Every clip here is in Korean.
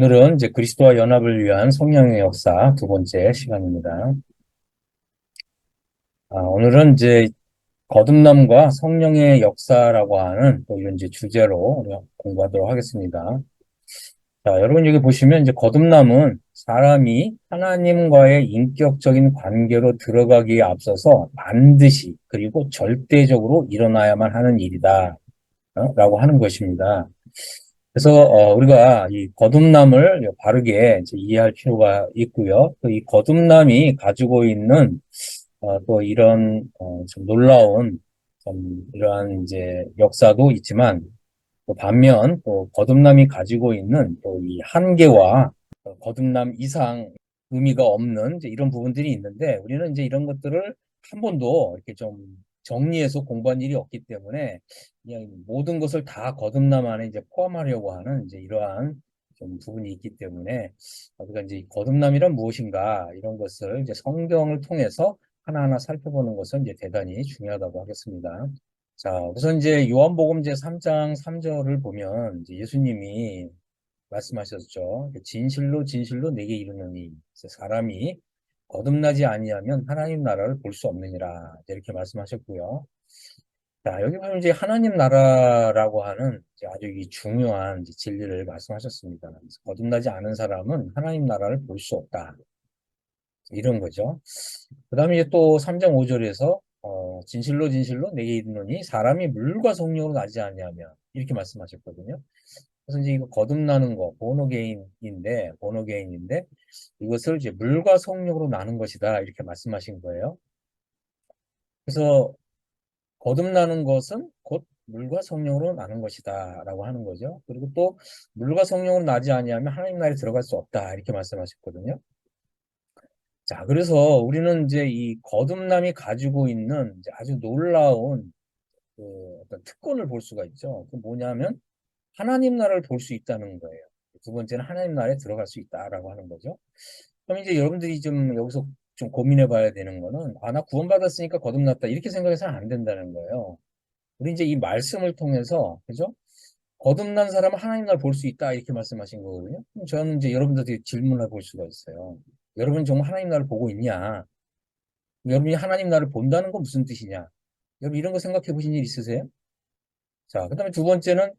오늘은 이제 그리스도와 연합을 위한 성령의 역사 두 번째 시간입니다. 오늘은 이제 거듭남과 성령의 역사라고 하는 또 이런 이제 주제로 우리가 공부하도록 하겠습니다. 자, 여러분 여기 보시면 이제 거듭남은 사람이 하나님과의 인격적인 관계로 들어가기에 앞서서 반드시 그리고 절대적으로 일어나야만 하는 일이다. 라고 하는 것입니다. 그래서 우리가 이 거듭남을 바르게 이제 이해할 필요가 있고요. 또 이 거듭남이 가지고 있는 또 이런 좀 놀라운 좀 이러한 이제 역사도 있지만 또 반면 또 거듭남이 가지고 있는 또 이 한계와 거듭남 이상 의미가 없는 이제 이런 부분들이 있는데 우리는 이제 이런 것들을 한 번도 이렇게 좀 정리해서 공부한 일이 없기 때문에 그냥 모든 것을 다 거듭남 안에 이제 포함하려고 하는 이제 이러한 좀 부분이 있기 때문에 우리가 이제 거듭남이란 무엇인가 이런 것을 이제 성경을 통해서 하나하나 살펴보는 것은 이제 대단히 중요하다고 하겠습니다. 자, 우선 이제 요한복음 제 3장 3절을 보면 이제 예수님이 말씀하셨죠. 진실로 진실로 내게 이르노니 사람이 거듭나지 아니하면 하나님 나라를 볼 수 없느니라 이렇게 말씀하셨고요. 자, 여기 보면 이제 하나님 나라라고 하는 이제 아주 이 중요한 이제 진리를 말씀하셨습니다. 그래서 거듭나지 않은 사람은 하나님 나라를 볼 수 없다. 이런 거죠. 그 다음에 이제 또 3장 5절에서 진실로 진실로 내게 이르노니 사람이 물과 성령으로 나지 아니하면 이렇게 말씀하셨거든요. 그래서 이제 이거 거듭나는 거 보너게인인데 이것을 이제 물과 성령으로 나는 것이다 이렇게 말씀하신 거예요. 그래서 거듭나는 것은 곧 물과 성령으로 나는 것이다 라고 하는 거죠. 그리고 또 물과 성령으로 나지 아니하면 하나님 나라에 들어갈 수 없다 이렇게 말씀하셨거든요. 자, 그래서 우리는 이제 이 거듭남이 가지고 있는 이제 아주 놀라운 그 어떤 특권을 볼 수가 있죠. 그 뭐냐면 하나님 나라를 볼 수 있다는 거예요. 두 번째는 하나님 나라에 들어갈 수 있다라고 하는 거죠. 그럼 이제 여러분들이 좀 여기서 좀 고민해 봐야 되는 거는 나 구원받았으니까 거듭났다 이렇게 생각해서는 안 된다는 거예요. 우리 이제 이 말씀을 통해서 그죠? 거듭난 사람은 하나님 나라를 볼 수 있다 이렇게 말씀하신 거거든요. 그럼 저는 이제 여러분들한테 질문을 볼 수가 있어요. 여러분 정말 하나님 나라를 보고 있냐? 여러분이 하나님 나라를 본다는 건 무슨 뜻이냐? 여러분 이런 거 생각해 보신 일 있으세요? 자, 그다음에 두 번째는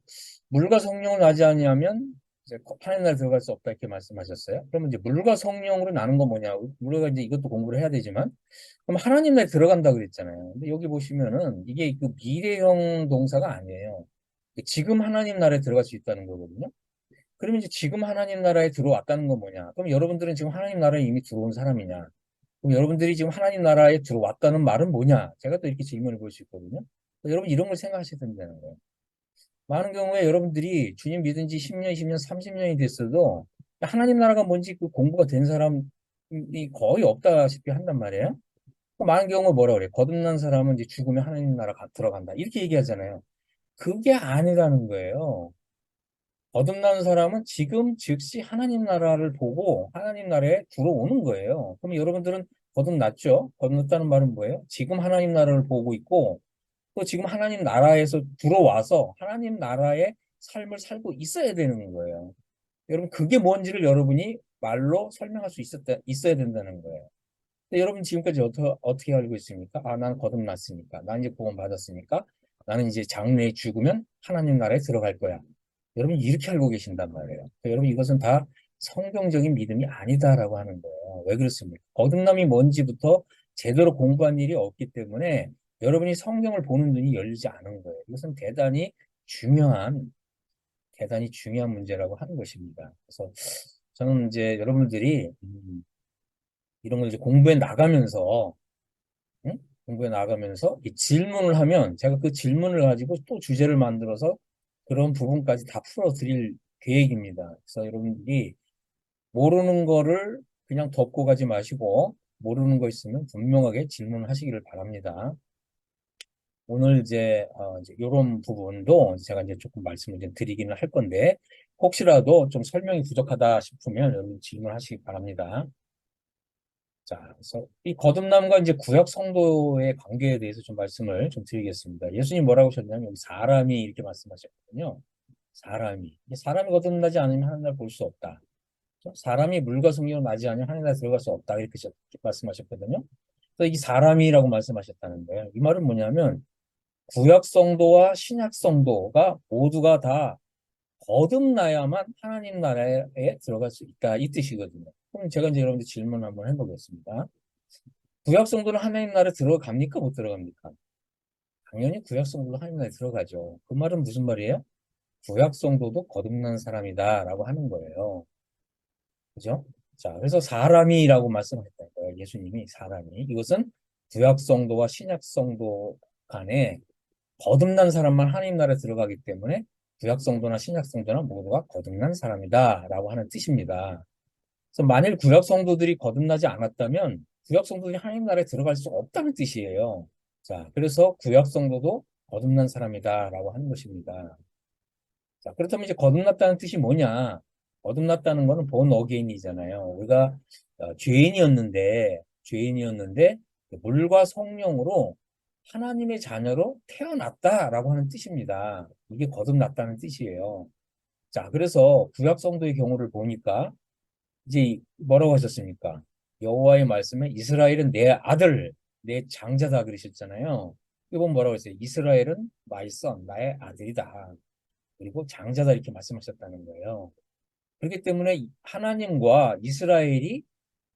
물과 성령을 나지 아니하면 이제 하나님 나라에 들어갈 수 없다 이렇게 말씀하셨어요. 그러면 이제 물과 성령으로 나는 건 뭐냐? 우리가 이제 이것도 공부를 해야 되지만 그럼 하나님 나라에 들어간다 그랬잖아요. 근데 여기 보시면은 이게 그 미래형 동사가 아니에요. 지금 하나님 나라에 들어갈 수 있다는 거거든요. 그러면 이제 지금 하나님 나라에 들어왔다는 건 뭐냐? 그럼 여러분들은 지금 하나님 나라에 이미 들어온 사람이냐? 그럼 여러분들이 지금 하나님 나라에 들어왔다는 말은 뭐냐? 제가 또 이렇게 질문을 볼 수 있거든요. 여러분 이런 걸 생각하셔야 된다는 거예요. 많은 경우에 여러분들이 주님 믿은 지 10년, 20년, 30년이 됐어도 하나님 나라가 뭔지 그 공부가 된 사람이 거의 없다시피 한단 말이에요. 많은 경우 뭐라 그래? 거듭난 사람은 이제 죽으면 하나님 나라 들어간다. 이렇게 얘기하잖아요. 그게 아니라는 거예요. 거듭난 사람은 지금 즉시 하나님 나라를 보고 하나님 나라에 들어오는 거예요. 그럼 여러분들은 거듭났죠? 거듭났다는 말은 뭐예요? 지금 하나님 나라를 보고 있고 또 지금 하나님 나라에서 들어와서 하나님 나라의 삶을 살고 있어야 되는 거예요. 여러분 그게 뭔지를 여러분이 말로 설명할 수 있어야 된다는 거예요. 근데 여러분 지금까지 어떻게 알고 있습니까? 나는 거듭났으니까. 나는 이제 구원 받았으니까. 나는 이제 장래에 죽으면 하나님 나라에 들어갈 거야. 여러분 이렇게 알고 계신단 말이에요. 그러니까 여러분 이것은 다 성경적인 믿음이 아니다라고 하는 거예요. 왜 그렇습니까? 거듭남이 뭔지부터 제대로 공부한 일이 없기 때문에 여러분이 성경을 보는 눈이 열리지 않은 거예요. 이것은 중요한, 대단히 중요한 문제라고 하는 것입니다. 그래서 저는 이제 여러분들이 이런 걸 이제 공부해 나가면서 응? 공부해 나가면서 이 질문을 하면 제가 그 질문을 가지고 또 주제를 만들어서 그런 부분까지 다 풀어드릴 계획입니다. 그래서 여러분들이 모르는 거를 그냥 덮고 가지 마시고 모르는 거 있으면 분명하게 질문을 하시기를 바랍니다. 오늘 이제 이런 부분도 제가 이제 조금 말씀을 좀 드리기는 할 건데 혹시라도 좀 설명이 부족하다 싶으면 여러분 질문하시기 바랍니다. 자, 그래서 이 거듭남과 이제 구약 성도의 관계에 대해서 좀 말씀을 좀 드리겠습니다. 예수님 뭐라고 하셨냐면 여기 사람이 이렇게 말씀하셨거든요. 사람이 거듭나지 않으면 하나님을 볼 수 없다. 사람이 물과 성령으로 나지 않으면 하나님 나라에 들어갈 수 없다 이렇게 말씀하셨거든요. 그래서 이 사람이라고 말씀하셨다는데 이 말은 뭐냐면 구약 성도와 신약 성도가 모두가 다 거듭나야만 하나님 나라에 들어갈 수 있다 이 뜻이거든요. 그럼 제가 이제 여러분들 질문 한번 해보겠습니다. 구약 성도는 하나님 나라에 들어갑니까 못 들어갑니까? 당연히 구약 성도도 하나님 나라에 들어가죠. 그 말은 무슨 말이에요? 구약 성도도 거듭난 사람이다라고 하는 거예요. 그죠? 자, 그래서 사람이라고 말씀하셨다는 거예요. 예수님이 사람이. 이것은 구약 성도와 신약 성도 간에 거듭난 사람만 하나님 나라에 들어가기 때문에 구약 성도나 신약 성도나 모두가 거듭난 사람이다라고 하는 뜻입니다. 그래서 만일 구약 성도들이 거듭나지 않았다면 구약 성도들이 하나님 나라에 들어갈 수 없다는 뜻이에요. 자, 그래서 구약 성도도 거듭난 사람이다라고 하는 것입니다. 자, 그렇다면 이제 거듭났다는 뜻이 뭐냐? 거듭났다는 거는 본 어게인이잖아요. 우리가 죄인이었는데 물과 성령으로 하나님의 자녀로 태어났다라고 하는 뜻입니다. 이게 거듭났다는 뜻이에요. 자, 그래서 구약 성도의 경우를 보니까 이제 뭐라고 하셨습니까? 여호와의 말씀에 이스라엘은 내 아들, 내 장자다 그러셨잖아요. 이건 뭐라고 했어요? 이스라엘은 my son, 나의 아들이다. 그리고 장자다 이렇게 말씀하셨다는 거예요. 그렇기 때문에 하나님과 이스라엘이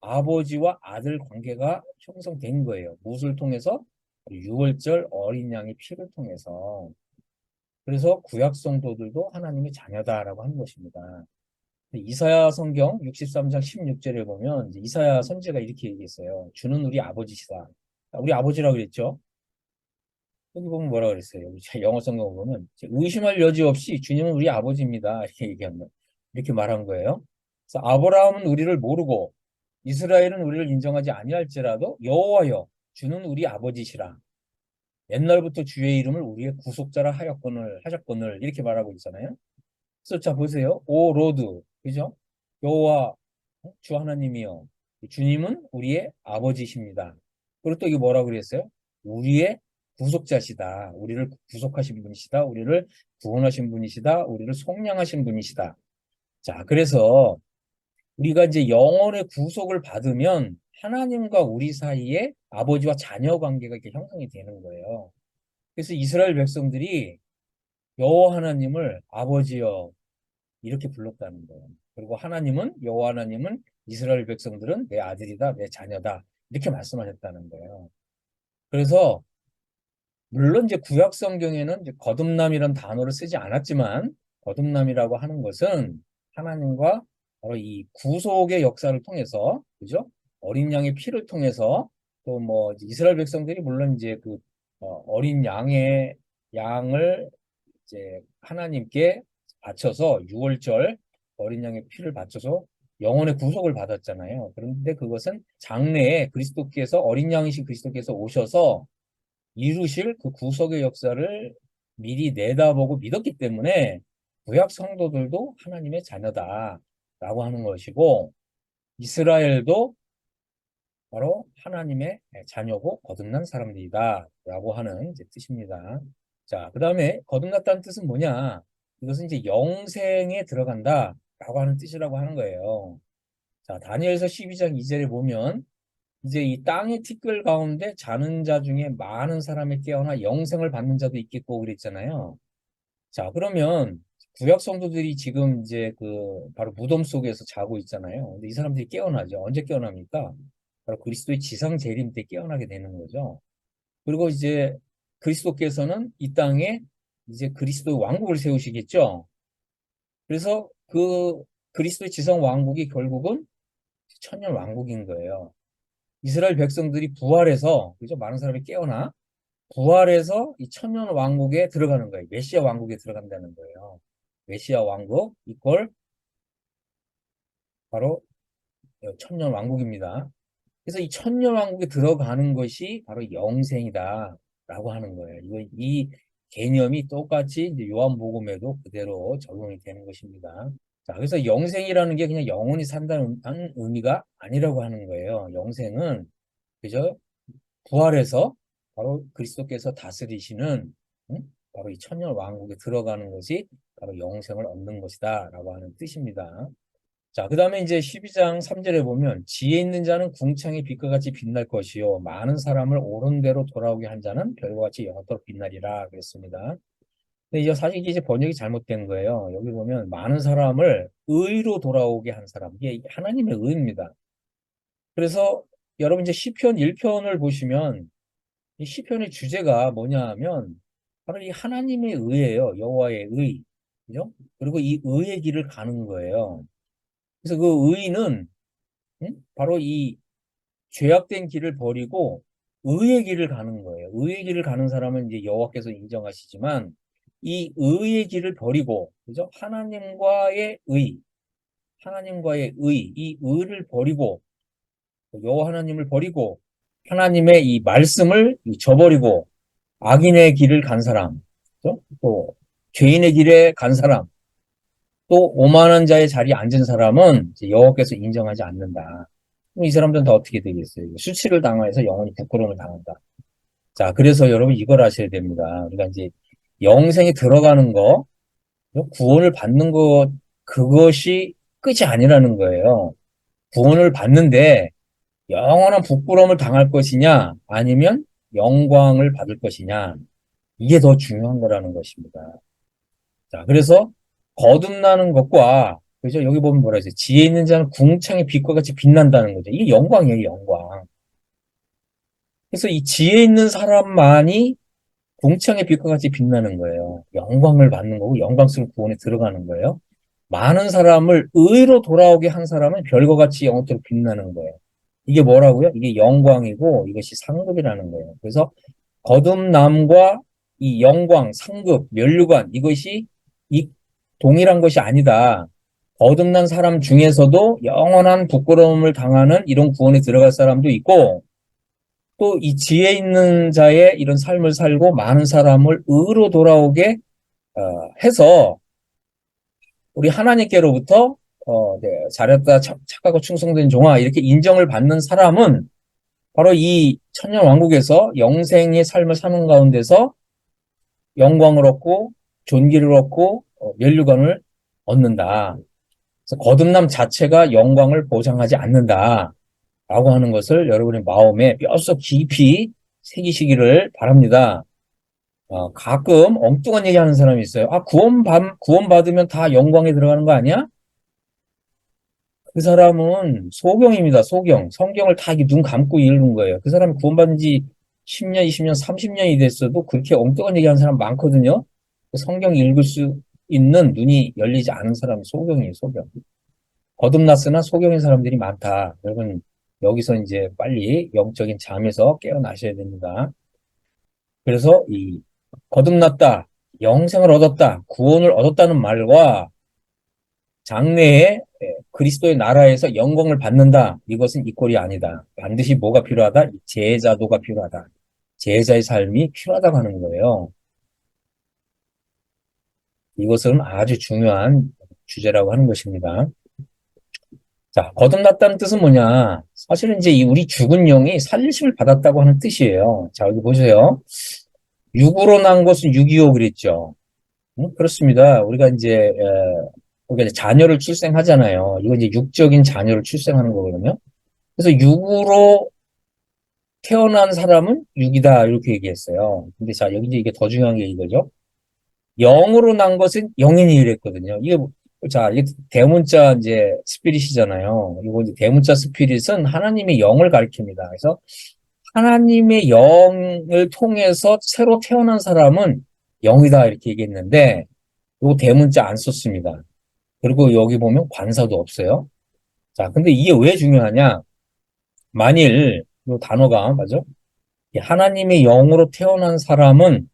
아버지와 아들 관계가 형성된 거예요. 무엇을 통해서? 유월절 어린 양의 피를 통해서. 그래서 구약 성도들도 하나님의 자녀다라고 하는 것입니다. 이사야 성경 63장 16절에 보면 이제 이사야 선지자가 이렇게 얘기했어요. 주는 우리 아버지시다. 우리 아버지라고 그랬죠. 여기 보면 뭐라 그랬어요? 영어 성경 보면 의심할 여지 없이 주님은 우리 아버지입니다. 이렇게 얘기합니다. 이렇게 말한 거예요. 그래서 아브라함은 우리를 모르고 이스라엘은 우리를 인정하지 아니할지라도 여호와여 주는 우리 아버지시라. 옛날부터 주의 이름을 우리의 구속자라 하셨거늘 이렇게 말하고 있잖아요. 그래서 자 보세요. 오 로드 그죠? 여호와 주 하나님이요. 주님은 우리의 아버지십니다. 그리고 또 이게 뭐라고 그랬어요? 우리의 구속자시다. 우리를 구속하신 분이시다. 우리를 구원하신 분이시다. 우리를 속량하신 분이시다. 자, 그래서 우리가 이제 영혼의 구속을 받으면 하나님과 우리 사이에 아버지와 자녀 관계가 이렇게 형성이 되는 거예요. 그래서 이스라엘 백성들이 여호와 하나님을 아버지여 이렇게 불렀다는 거예요. 그리고 여호와 하나님은 이스라엘 백성들은 내 아들이다, 내 자녀다 이렇게 말씀하셨다는 거예요. 그래서 물론 이제 구약 성경에는 이제 거듭남이라는 단어를 쓰지 않았지만 거듭남이라고 하는 것은 하나님과 바로 이 구속의 역사를 통해서 그죠? 어린 양의 피를 통해서 또 뭐 이스라엘 백성들이 물론 이제 그 어린 양을 이제 하나님께 바쳐서 유월절 어린 양의 피를 바쳐서 영혼의 구속을 받았잖아요. 그런데 그것은 장래에 그리스도께서 어린 양이신 그리스도께서 오셔서 이루실 그 구속의 역사를 미리 내다보고 믿었기 때문에 구약 성도들도 하나님의 자녀다라고 하는 것이고 이스라엘도 바로 하나님의 자녀고 거듭난 사람들이다라고 하는 이제 뜻입니다. 자, 그 다음에 거듭났다는 뜻은 뭐냐? 이것은 이제 영생에 들어간다라고 하는 뜻이라고 하는 거예요. 자, 다니엘서 12장 2절에 보면 이제 이 땅의 티끌 가운데 자는 자 중에 많은 사람이 깨어나 영생을 받는 자도 있겠고 그랬잖아요. 자, 그러면 구약 성도들이 지금 이제 그 바로 무덤 속에서 자고 있잖아요. 근데 이 사람들이 깨어나죠. 언제 깨어납니까? 바로 그리스도의 지상 재림 때 깨어나게 되는 거죠. 그리고 이제 그리스도께서는 이 땅에 이제 그리스도의 왕국을 세우시겠죠. 그래서 그 그리스도의 지상 왕국이 결국은 천년 왕국인 거예요. 이스라엘 백성들이 부활해서 그죠? 많은 사람이 깨어나 부활해서 이 천년 왕국에 들어가는 거예요. 메시아 왕국에 들어간다는 거예요. 메시아 왕국 이꼴 바로 천년 왕국입니다. 그래서 이 천년 왕국에 들어가는 것이 바로 영생이다라고 하는 거예요. 이 개념이 똑같이 이제 요한복음에도 그대로 적용이 되는 것입니다. 자, 그래서 영생이라는 게 그냥 영원히 산다는 의미가 아니라고 하는 거예요. 영생은 그죠? 부활해서 바로 그리스도께서 다스리시는 바로 이 천년 왕국에 들어가는 것이 바로 영생을 얻는 것이다라고 하는 뜻입니다. 자, 그 다음에 이제 12장 3절에 보면 지혜 있는 자는 궁창의 빛과 같이 빛날 것이요 많은 사람을 옳은 대로 돌아오게 한 자는 별과 같이 영원토록 빛나리라 그랬습니다. 근데 이제 사실 이제 번역이 잘못된 거예요. 여기 보면 많은 사람을 의로 돌아오게 한 사람. 이게 하나님의 의입니다. 그래서 여러분 이제 시편 1편을 보시면 이 시편의 주제가 뭐냐 하면 바로 이 하나님의 의예요. 여호와의 의. 그죠? 그리고 이 의의 길을 가는 거예요. 그래서 그 의는 바로 이 죄악된 길을 버리고 의의 길을 가는 거예요. 의의 길을 가는 사람은 이제 여호와께서 인정하시지만 이 의의 길을 버리고 그죠? 하나님과의 의, 이 의를 버리고 여호와 하나님을 버리고 하나님의 이 말씀을 저버리고 악인의 길을 간 사람, 그죠? 또 죄인의 길에 간 사람, 또 오만한 자의 자리에 앉은 사람은 여호와께서 인정하지 않는다. 그럼 이 사람들은 다 어떻게 되겠어요? 수치를 당해서 영원히 부끄러움을 당한다. 자, 그래서 여러분 이걸 아셔야 됩니다. 우리가 이제 영생에 들어가는 거, 구원을 받는 것, 그것이 끝이 아니라는 거예요. 구원을 받는데 영원한 부끄러움을 당할 것이냐, 아니면 영광을 받을 것이냐, 이게 더 중요한 거라는 것입니다. 자, 그래서 거듭나는 것과, 그죠? 여기 보면 뭐라 했어요? 지혜 있는 자는 궁창의 빛과 같이 빛난다는 거죠. 이게 영광이에요, 영광. 그래서 이 지혜 있는 사람만이 궁창의 빛과 같이 빛나는 거예요. 영광을 받는 거고, 영광스러운 구원에 들어가는 거예요. 많은 사람을 의로 돌아오게 한 사람은 별과 같이 영원토록 빛나는 거예요. 이게 뭐라고요? 이게 영광이고, 이것이 상급이라는 거예요. 그래서 거듭남과 이 영광, 상급, 면류관 이것이 이 동일한 것이 아니다. 거듭난 사람 중에서도 영원한 부끄러움을 당하는 이런 구원에 들어갈 사람도 있고 또 이 지혜 있는 자의 이런 삶을 살고 많은 사람을 의로 돌아오게 해서 우리 하나님께로부터 네, 잘했다, 착하고 충성된 종아 이렇게 인정을 받는 사람은 바로 이 천년 왕국에서 영생의 삶을 사는 가운데서 영광을 얻고 존귀를 얻고 면류관을 얻는다. 그래서 거듭남 자체가 영광을 보장하지 않는다라고 하는 것을 여러분의 마음에 뼛속 깊이 새기시기를 바랍니다. 가끔 엉뚱한 얘기하는 사람이 있어요. 구원받으면 다 영광에 들어가는 거 아니야? 그 사람은 소경입니다. 소경. 성경을 다 눈 감고 읽는 거예요. 그 사람이 구원받은 지 10년, 20년, 30년이 됐어도 그렇게 엉뚱한 얘기하는 사람 많거든요. 성경 읽을 수 있는 눈이 열리지 않은 사람이 소경이에요, 소경. 거듭났으나 소경인 사람들이 많다. 여러분, 여기서 이제 빨리 영적인 잠에서 깨어나셔야 됩니다. 그래서 이 거듭났다, 영생을 얻었다, 구원을 얻었다는 말과 장래에 그리스도의 나라에서 영광을 받는다. 이것은 이꼴이 아니다. 반드시 뭐가 필요하다? 제자도가 필요하다. 제자의 삶이 필요하다고 하는 거예요. 이것은 아주 중요한 주제라고 하는 것입니다. 자, 거듭났다는 뜻은 뭐냐? 사실은 이제 우리 죽은 영이 살리심을 받았다고 하는 뜻이에요. 자, 여기 보세요. 육으로 난 것은 육이요 그랬죠. 그렇습니다. 우리가 이제 자녀를 출생하잖아요. 이거 이제 육적인 자녀를 출생하는 거거든요. 그래서 육으로 태어난 사람은 육이다 이렇게 얘기했어요. 근데 자 여기 이제 이게 더 중요한 게 이거죠. 영으로 난 것은 영인이 이랬거든요. 자 이게 대문자 이제 스피릿이잖아요. 이거 이제 대문자 스피릿은 하나님의 영을 가리킵니다. 그래서 하나님의 영을 통해서 새로 태어난 사람은 영이다 이렇게 얘기했는데 이거 대문자 안 썼습니다. 그리고 여기 보면 관사도 없어요. 자 근데 이게 왜 중요하냐? 만일 이 단어가 맞아? 하나님의 영으로 태어난 사람은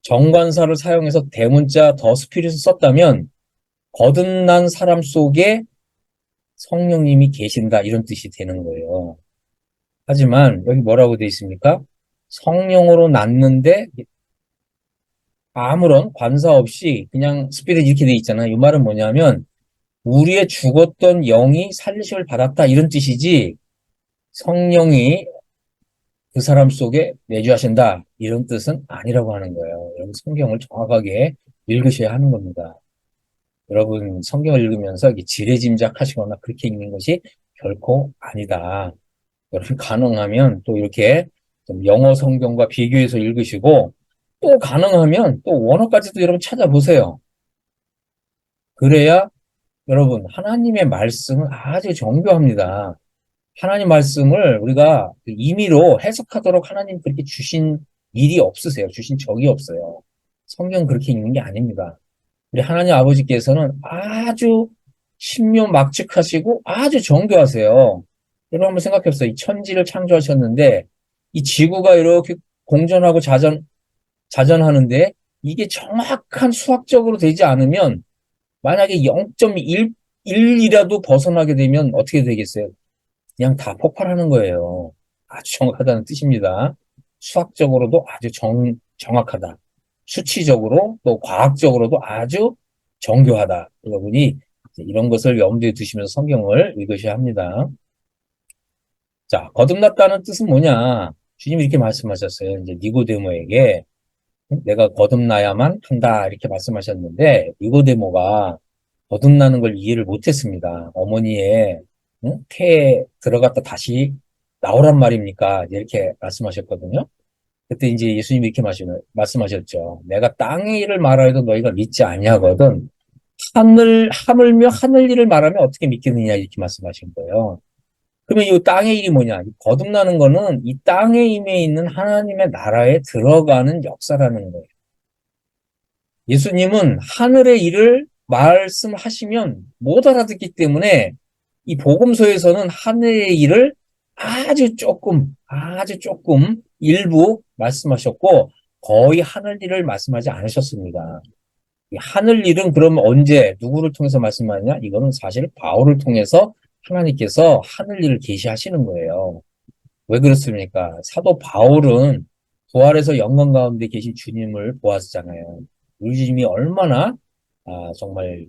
정관사를 사용해서 대문자 더 스피릿을 썼다면 거듭난 사람 속에 성령님이 계신다 이런 뜻이 되는 거예요. 하지만 여기 뭐라고 되어 있습니까? 성령으로 낳는데 아무런 관사 없이 그냥 스피릿 이렇게 되어 있잖아요. 이 말은 뭐냐면 우리의 죽었던 영이 살리심을 받았다 이런 뜻이지 성령이 그 사람 속에 내주하신다 이런 뜻은 아니라고 하는 거예요. 여러분 성경을 정확하게 읽으셔야 하는 겁니다. 여러분 성경을 읽으면서 이게 지레짐작하시거나 그렇게 읽는 것이 결코 아니다. 여러분 가능하면 또 이렇게 좀 영어 성경과 비교해서 읽으시고 또 가능하면 또 원어까지도 여러분 찾아보세요. 그래야 여러분 하나님의 말씀은 아주 정교합니다. 하나님 말씀을 우리가 그 임의로 해석하도록 하나님 그렇게 주신 일이 없으세요. 주신 적이 없어요. 성경 그렇게 읽는 게 아닙니다. 우리 하나님 아버지께서는 아주 신묘막측하시고 아주 정교하세요. 여러분 한번 생각해보세요. 이 천지를 창조하셨는데 이 지구가 이렇게 공전하고 자전하는데 이게 정확한 수학적으로 되지 않으면 만약에 0.1이라도 벗어나게 되면 어떻게 되겠어요? 그냥 다 폭발하는 거예요. 아주 정확하다는 뜻입니다. 수학적으로도 아주 정확하다. 수치적으로 또 과학적으로도 아주 정교하다. 여러분이 이런 것을 염두에 두시면서 성경을 읽으셔야 합니다. 자, 거듭났다는 뜻은 뭐냐? 주님이 이렇게 말씀하셨어요. 이제 니고데모에게 내가 거듭나야만 한다 이렇게 말씀하셨는데 니고데모가 거듭나는 걸 이해를 못했습니다. 어머니의 태에 들어갔다 다시 나오란 말입니까? 이렇게 말씀하셨거든요. 그때 이제 예수님이 이렇게 말씀하셨죠. 내가 땅의 일을 말하여도 너희가 믿지 아니하거든. 하물며 하늘 일을 말하면 어떻게 믿겠느냐 이렇게 말씀하신 거예요. 그러면 이 땅의 일이 뭐냐? 거듭나는 거는 이 땅에 임해 있는 하나님의 나라에 들어가는 역사라는 거예요. 예수님은 하늘의 일을 말씀하시면 못 알아듣기 때문에 이 복음서에서는 하늘의 일을 아주 조금 일부 말씀하셨고 거의 하늘 일을 말씀하지 않으셨습니다. 이 하늘 일은 그럼 언제 누구를 통해서 말씀하느냐? 이거는 사실 바울을 통해서 하나님께서 하늘 일을 계시하시는 거예요. 왜 그렇습니까? 사도 바울은 부활해서 영광 가운데 계신 주님을 보았잖아요. 우리 주님이 얼마나 정말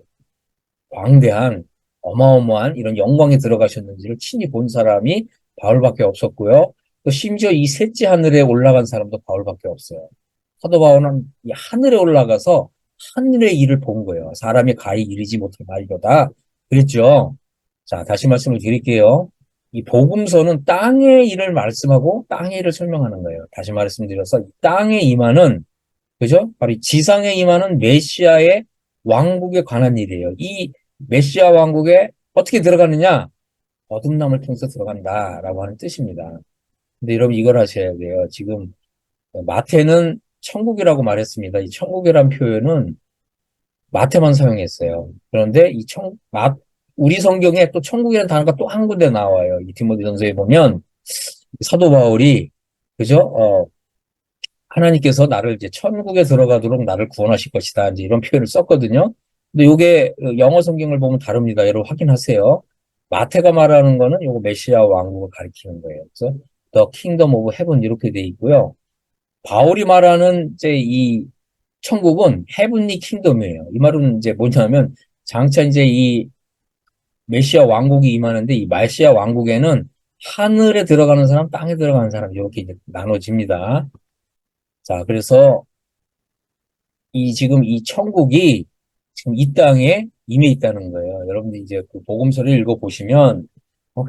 광대한 어마어마한 이런 영광에 들어가셨는지를 친히 본 사람이 바울밖에 없었고요. 또 심지어 이 셋째 하늘에 올라간 사람도 바울밖에 없어요. 사도 바울은 이 하늘에 올라가서 하늘의 일을 본 거예요. 사람이 가히 이르지 못할 말이로다. 그랬죠. 자, 다시 말씀을 드릴게요. 이 복음서는 땅의 일을 말씀하고 땅의 일을 설명하는 거예요. 다시 말씀드려서 땅에 임하는 그죠? 바로 이 지상에 임하는 메시아의 왕국에 관한 일이에요. 이 메시아 왕국에 어떻게 들어가느냐? 거듭남을 통해서 들어간다라고 하는 뜻입니다. 근데 여러분 이걸 하셔야 돼요. 지금 마태는 천국이라고 말했습니다. 이 천국이란 표현은 마태만 사용했어요. 그런데 우리 성경에 또 천국이라는 단어가 또 한 군데 나와요. 이 디모데전서에 보면 사도 바울이 그죠? 하나님께서 나를 이제 천국에 들어가도록 나를 구원하실 것이다. 이제 이런 표현을 썼거든요. 근데 요게 영어 성경을 보면 다릅니다. 여러분 확인하세요. 마태가 말하는 거는 요거 메시아 왕국을 가리키는 거예요. 그래서 The Kingdom of Heaven 이렇게 돼 있고요. 바울이 말하는 이제 이 천국은 헤븐리 킹덤이에요. 이 말은 이제 뭐냐면 장차 이제 이 메시아 왕국이 임하는데 이 메시아 왕국에는 하늘에 들어가는 사람, 땅에 들어가는 사람 이렇게 이제 나눠집니다. 자, 그래서 지금 이 천국이 지금 이 땅에 임해 있다는 거예요. 여러분들 이제 그 복음서를 읽어보시면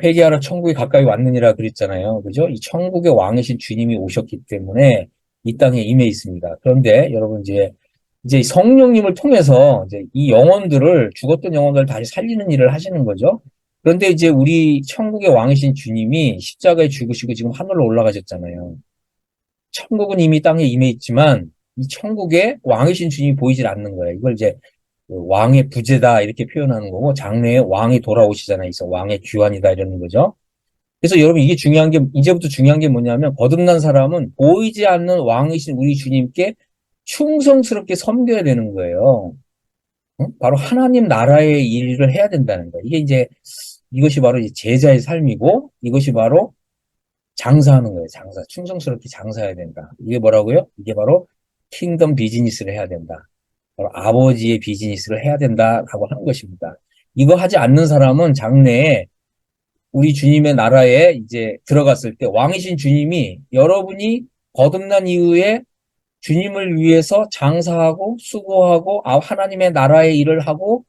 회개하라 천국이 가까이 왔느니라 그랬잖아요. 그죠? 이 천국의 왕이신 주님이 오셨기 때문에 이 땅에 임해 있습니다. 그런데 여러분 이제 성령님을 통해서 이제 이 영혼들을 죽었던 영혼들을 다시 살리는 일을 하시는 거죠. 그런데 이제 우리 천국의 왕이신 주님이 십자가에 죽으시고 지금 하늘로 올라가셨잖아요. 천국은 이미 땅에 임해 있지만 이 천국에 왕이신 주님이 보이질 않는 거예요. 이걸 이제 그 왕의 부재다 이렇게 표현하는 거고 장래에 왕이 돌아오시잖아요. 그래서 왕의 귀환이다 이러는 거죠. 그래서 여러분 이게 중요한 게 이제부터 중요한 게 뭐냐면 거듭난 사람은 보이지 않는 왕이신 우리 주님께 충성스럽게 섬겨야 되는 거예요. 바로 하나님 나라의 일을 해야 된다는 거예요. 이게 이제 이것이 바로 이제 제자의 삶이고 이것이 바로 장사하는 거예요. 장사. 충성스럽게 장사해야 된다. 이게 뭐라고요? 이게 바로 킹덤 비즈니스를 해야 된다. 바로 아버지의 비즈니스를 해야 된다라고 하는 것입니다. 이거 하지 않는 사람은 장래에 우리 주님의 나라에 이제 들어갔을 때 왕이신 주님이 여러분이 거듭난 이후에 주님을 위해서 장사하고 수고하고 하나님의 나라의 일을 하고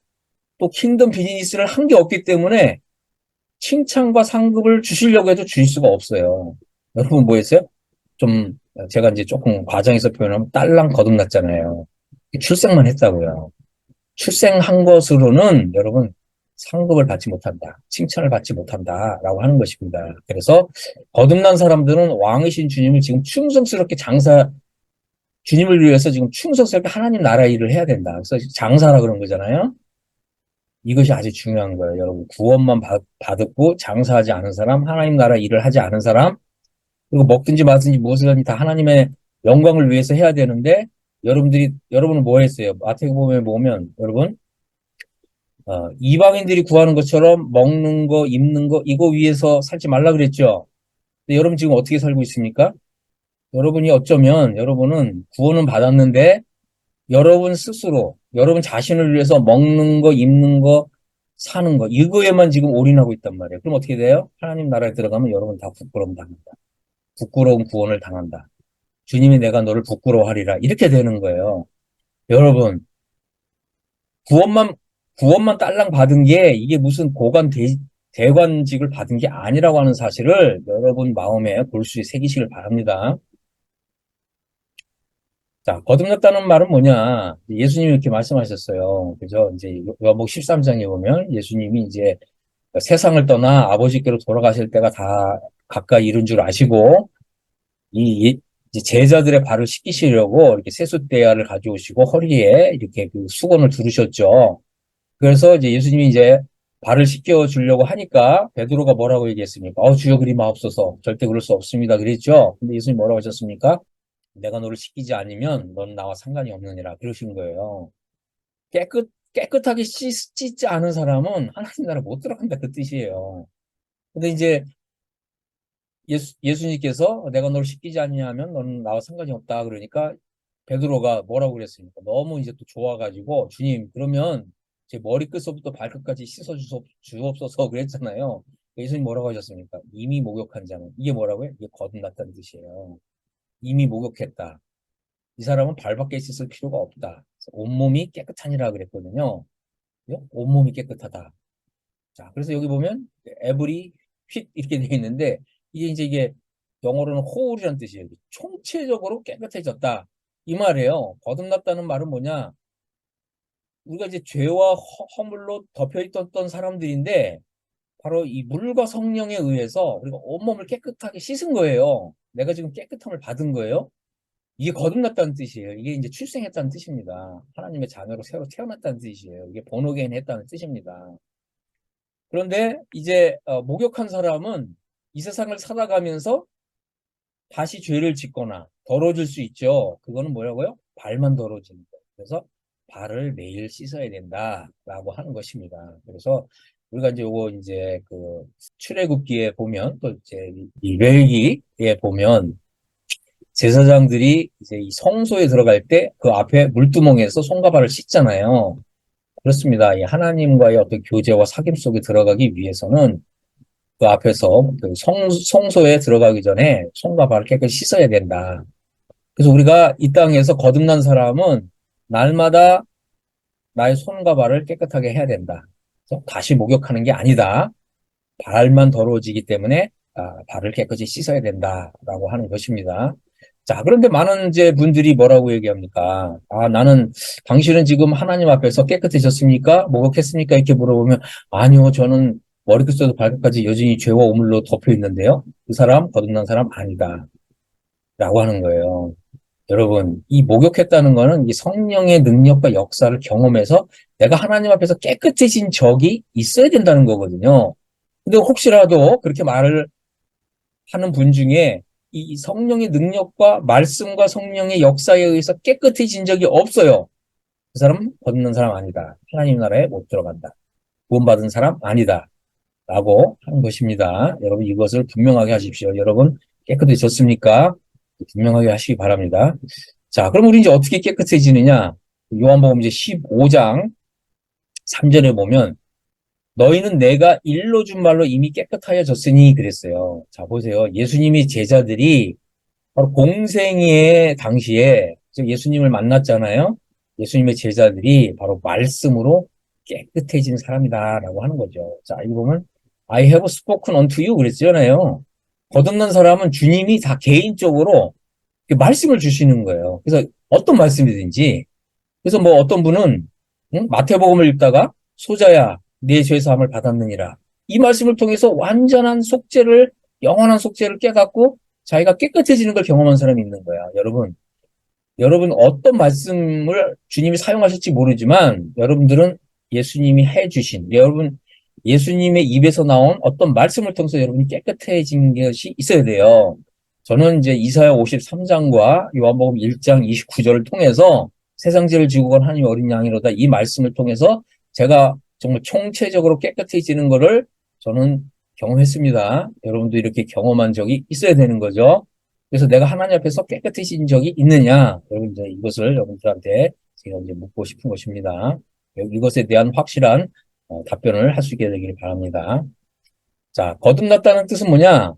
또 킹덤 비즈니스를 한 게 없기 때문에 칭찬과 상급을 주시려고 해도 주실 수가 없어요. 여러분 뭐 했어요? 좀 제가 이제 조금 과장해서 표현하면 딸랑 거듭났잖아요. 출생만 했다고요. 출생한 것으로는 여러분 상급을 받지 못한다. 칭찬을 받지 못한다라고 하는 것입니다. 그래서 거듭난 사람들은 왕이신 주님을 지금 충성스럽게 주님을 위해서 지금 충성스럽게 하나님 나라 일을 해야 된다. 그래서 장사라 그런 거잖아요. 이것이 아주 중요한 거예요. 여러분 구원만 받았고 장사하지 않은 사람, 하나님 나라 일을 하지 않은 사람, 그리고 먹든지 마든지 무엇을 하든지 다 하나님의 영광을 위해서 해야 되는데 여러분은 뭐 했어요? 마태복음에 보면 여러분 이방인들이 구하는 것처럼 먹는 거, 입는 거 이거 위해서 살지 말라 그랬죠. 근데 여러분 지금 어떻게 살고 있습니까? 여러분이 어쩌면 여러분은 구원은 받았는데 여러분 스스로 여러분 자신을 위해서 먹는 거, 입는 거, 사는 거 이거에만 지금 올인하고 있단 말이에요. 그럼 어떻게 돼요? 하나님 나라에 들어가면 여러분 다 부끄러움 당한다. 부끄러운 구원을 당한다. 주님이 내가 너를 부끄러워하리라. 이렇게 되는 거예요. 여러분, 구원만, 구원만 딸랑 받은 게 이게 무슨 대관직을 받은 게 아니라고 하는 사실을 여러분 마음에 골수에 새기시길 바랍니다. 자, 거듭났다는 말은 뭐냐? 예수님이 이렇게 말씀하셨어요. 그죠? 이제 요한복음 13장에 보면 예수님이 이제 세상을 떠나 아버지께로 돌아가실 때가 다 가까이 이른 줄 아시고 이제 제자들의 발을 씻기시려고 이렇게 세숫대야를 가져오시고 허리에 이렇게 그 수건을 두르셨죠. 그래서 이제 예수님이 이제 발을 씻겨 주려고 하니까 베드로가 뭐라고 얘기했습니까? 주여 그리 마옵소서. 절대 그럴 수 없습니다. 그랬죠. 근데 예수님 뭐라고 하셨습니까? 내가 너를 씻기지 않으면 넌 나와 상관이 없느니라. 그러신 거예요. 깨끗하게 씻지 않은 사람은 하나님 나라 못 들어간다. 그 뜻이에요. 근데 이제 예수님께서 내가 너를 씻기지 않냐면 너는 나와 상관이 없다. 그러니까 베드로가 뭐라고 그랬습니까? 너무 이제 또 좋아가지고 주님 그러면 제 머리끝부터 발끝까지 씻어 주옵소서 그랬잖아요. 예수님 뭐라고 하셨습니까? 이미 목욕한 자는 이게 뭐라고요? 이게 거듭났다는 뜻이에요. 이미 목욕했다. 이 사람은 발밖에 씻을 필요가 없다. 온몸이 깨끗하니라 그랬거든요. 온몸이 깨끗하다. 자, 그래서 여기 보면 every fit 이렇게 되어 있는데 이게 영어로는 whole이라는 뜻이에요. 총체적으로 깨끗해졌다. 이 말이에요. 거듭났다는 말은 뭐냐? 우리가 이제 죄와 허물로 덮여있던 사람들인데 바로 이 물과 성령에 의해서 우리가 온몸을 깨끗하게 씻은 거예요. 내가 지금 깨끗함을 받은 거예요. 이게 거듭났다는 뜻이에요. 이게 이제 출생했다는 뜻입니다. 하나님의 자녀로 새로 태어났다는 뜻이에요. 이게 본어게인 했다는 뜻입니다. 그런데 이제 목욕한 사람은 이 세상을 살아가면서 다시 죄를 짓거나 더러워질 수 있죠. 그거는 뭐라고요? 발만 더러워지는 거예요. 그래서 발을 매일 씻어야 된다라고 하는 것입니다. 그래서 우리가 이제 요거 이제 그 출애굽기에 보면 또 이제 이 레위기에 보면 제사장들이 이제 이 성소에 들어갈 때 그 앞에 물두멍에서 손과 발을 씻잖아요. 그렇습니다. 이 하나님과의 어떤 교제와 사귐 속에 들어가기 위해서는 그 앞에서 그 성소에 들어가기 전에 손과 발을 깨끗이 씻어야 된다. 그래서 우리가 이 땅에서 거듭난 사람은 날마다 나의 손과 발을 깨끗하게 해야 된다. 그래서 다시 목욕하는 게 아니다. 발만 더러워지기 때문에 발을 깨끗이 씻어야 된다라고 하는 것입니다. 자, 그런데 많은 이제 분들이 뭐라고 얘기합니까? 나는 당신은 지금 하나님 앞에서 깨끗해졌습니까? 목욕했습니까? 이렇게 물어보면 아니요, 저는 머리끝부터 발끝까지 여전히 죄와 오물로 덮여 있는데요. 그 사람 거듭난 사람 아니다. 라고 하는 거예요. 여러분, 이 목욕했다는 거는 이 성령의 능력과 역사를 경험해서 내가 하나님 앞에서 깨끗해진 적이 있어야 된다는 거거든요. 근데 혹시라도 그렇게 말을 하는 분 중에 이 성령의 능력과 말씀과 성령의 역사에 의해서 깨끗해진 적이 없어요. 그 사람은 거듭난 사람 아니다. 하나님 나라에 못 들어간다. 구원받은 사람 아니다. 라고 하는 것입니다. 여러분 이것을 분명하게 하십시오. 여러분 깨끗해졌습니까? 분명하게 하시기 바랍니다. 자, 그럼 우리 이제 어떻게 깨끗해지느냐? 요한복음 이제 15장 3절에 보면 너희는 내가 일러준 말로 이미 깨끗하여졌으니 그랬어요. 자, 보세요. 예수님이 제자들이 바로 공생의 당시에 예수님을 만났잖아요. 예수님의 제자들이 바로 말씀으로 깨끗해진 사람이다라고 하는 거죠. 자, 이거 보면 I have spoken unto you 그랬잖아요. 거듭난 사람은 주님이 다 개인적으로 말씀을 주시는 거예요. 그래서 어떤 말씀이든지 그래서 뭐 어떤 분은 마태복음을 읽다가 소자야 네 죄 사함을 받았느니라 이 말씀을 통해서 완전한 속죄를 영원한 속죄를 깨닫고 자기가 깨끗해지는 걸 경험한 사람이 있는 거야. 여러분 어떤 말씀을 주님이 사용하실지 모르지만 여러분들은 예수님이 해주신 여러분 예수님의 입에서 나온 어떤 말씀을 통해서 여러분이 깨끗해진 것이 있어야 돼요. 저는 이제 이사야 53장과 요한복음 1장 29절을 통해서 세상 죄를 지고 간 하나님의 어린 양이로다 이 말씀을 통해서 제가 정말 총체적으로 깨끗해지는 것을 저는 경험했습니다. 여러분도 이렇게 경험한 적이 있어야 되는 거죠. 그래서 내가 하나님 앞에서 깨끗해진 적이 있느냐? 여러분 이제 이것을 여러분들한테 제가 이제 묻고 싶은 것입니다. 이것에 대한 확실한 답변을 할 수 있게 되기를 바랍니다. 자, 거듭났다는 뜻은 뭐냐?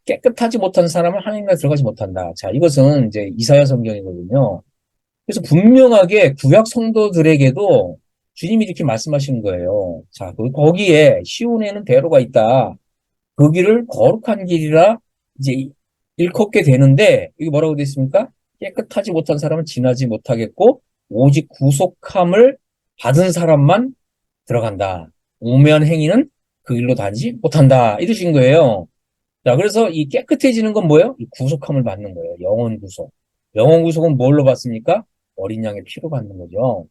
깨끗하지 못한 사람은 하나님 나라에 들어가지 못한다. 자, 이것은 이제 이사야 성경이거든요. 그래서 분명하게 구약 성도들에게도 주님이 이렇게 말씀하신 거예요. 자, 거기에 시온에는 대로가 있다. 그 길을 거룩한 길이라 이제 일컫게 되는데 이게 뭐라고 되어 있습니까? 깨끗하지 못한 사람은 지나지 못하겠고 오직 구속함을 받은 사람만 들어간다. 우매한 행위는 그 길로 다니지 못한다. 이 뜻인 거예요. 자, 그래서 이 깨끗해지는 건 뭐예요? 이 구속함을 받는 거예요. 영원 구속. 영원 구속은 뭘로 받습니까? 어린 양의 피로 받는 거죠.